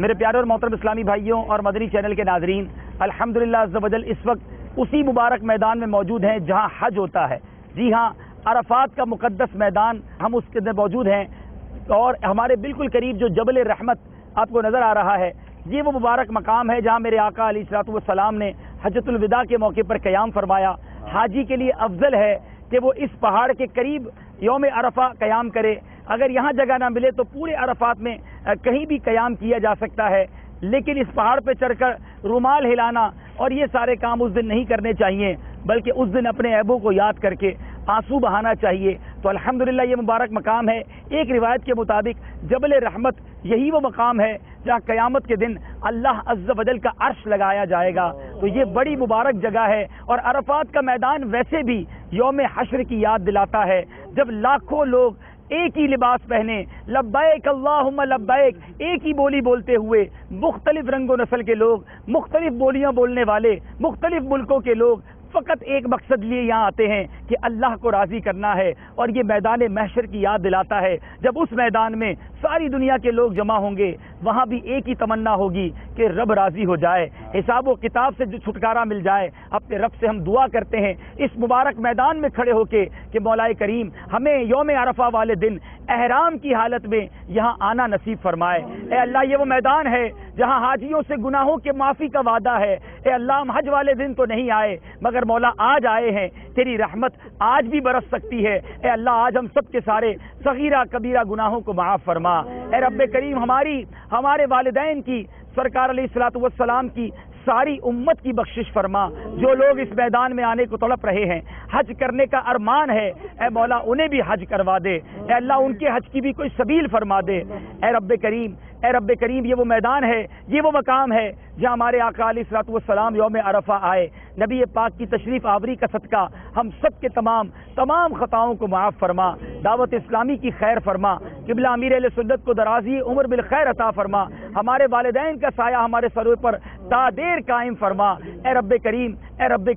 میرے پیارے اور محترم اسلامی بھائیوں اور مدنی چینل کے ناظرین، الحمدللہ عز و جل اس وقت اسی مبارک میدان میں موجود ہیں جہاں حج ہوتا ہے۔ جی ہاں، عرفات کا مقدس میدان، ہم اس کے اندر موجود ہیں اور ہمارے بالکل قریب جو جبل رحمت آپ کو نظر آ رہا ہے، یہ وہ مبارک مقام ہے جہاں میرے آقا علیہ الصلوۃ والسلام نے حجۃ الوداع کے موقع پر قیام فرمایا۔ حاجی کے لیے افضل ہے کہ وہ اس پہاڑ کے قریب یوم عرفہ قیام کرے۔ اگر یہاں جگہ نہ ملے تو پورے عرفات میں کہیں بھی قیام کیا جا سکتا ہے، لیکن اس پہاڑ پہ چڑھ کر رومال ہلانا اور یہ سارے کام اس دن نہیں کرنے چاہیے، بلکہ اس دن اپنے عیبوں کو یاد کر کے آنسو بہانا چاہیے۔ تو الحمدللہ یہ مبارک مقام ہے۔ ایک روایت کے مطابق جبل رحمت یہی وہ مقام ہے جہاں قیامت کے دن اللہ عز و جل کا عرش لگایا جائے گا۔ تو یہ بڑی مبارک جگہ ہے، اور عرفات کا میدان ویسے بھی یوم حشر کی یاد دلاتا ہے، جب لاکھوں لوگ ایک ہی لباس پہنے، لبیک اللہم لبیک، ایک ہی بولی بولتے ہوئے، مختلف رنگ و نسل کے لوگ، مختلف بولیاں بولنے والے، مختلف ملکوں کے لوگ فقط ایک مقصد لیے یہاں آتے ہیں کہ اللہ کو راضی کرنا ہے۔ اور یہ میدان محشر کی یاد دلاتا ہے، جب اس میدان میں ساری دنیا کے لوگ جمع ہوں گے، وہاں بھی ایک ہی تمنا ہوگی کہ رب راضی ہو جائے، حساب و کتاب سے جو چھٹکارا مل جائے۔ اپنے رب سے ہم دعا کرتے ہیں اس مبارک میدان میں کھڑے ہو کے کہ مولا کریم ہمیں یوم عرفہ والے دن احرام کی حالت میں یہاں آنا نصیب فرمائے۔ اے اللہ، یہ وہ میدان ہے جہاں حاجیوں سے گناہوں کے معافی کا وعدہ ہے۔ اے اللہ، ہم حج والے دن تو نہیں آئے، مگر مولا آج آئے ہیں، تیری رحمت آج بھی برس سکتی ہے۔ اے اللہ، آج ہم سب کے سارے صغیرہ کبیرہ گناہوں کو معاف فرما۔ اے رب کریم، ہمارے والدین کی، سرکار علیہ الصلوۃ والسلام کی ساری امت کی بخشش فرما۔ جو لوگ اس میدان میں آنے کو تڑپ رہے ہیں، حج کرنے کا ارمان ہے، اے مولا انہیں بھی حج کروا دے۔ اے اللہ، ان کے حج کی بھی کوئی سبیل فرما دے۔ اے رب کریم، یہ وہ میدان ہے، یہ وہ مقام ہے جہاں ہمارے آقا علیہ الصلوۃ والسلام یوم عرفہ آئے۔ نبی پاک کی تشریف آوری کا صدقہ ہم سب کے تمام خطاؤں کو معاف فرما، دعوت اسلامی کی خیر فرما، قبلہ امیر اہل سنت کو درازی عمر بالخیر عطا فرما، ہمارے والدین کا سایہ ہمارے سروں پر تا دیر قائم فرما۔ اے رب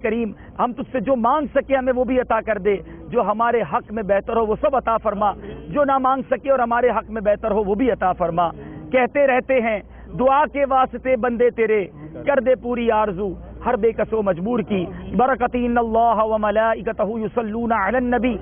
کریم، ہم تجھ سے جو مانگ سکے ہمیں وہ بھی عطا کر دے، جو ہمارے حق میں بہتر ہو وہ سب عطا فرما، جو نہ مانگ سکے اور ہمارے حق میں بہتر ہو وہ بھی عطا فرما۔ کہتے رہتے ہیں دعا کے واسطے بندے تیرے، کر دے پوری آرزو ہر بے کس و مجبور کی۔ برکت ان اللہ و ملائکتہ یصلون علی النبی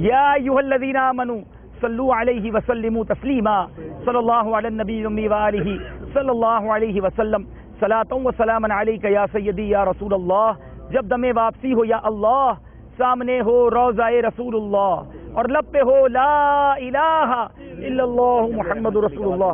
یا ایھا الذین آمنوا صلوا علیہ وسلموا تسلیما۔ صلی اللہ علی النبی الامی وآلہ صلی اللہ علیہ وسلم۔ صلاۃ و سلاما علیک یا سیدی یا رسول اللہ۔ جب دم واپسی ہو یا اللہ، سامنے ہو روضہ رسول اللہ، اور لب پہ ہو لا الہ الا اللہ محمد رسول اللہ۔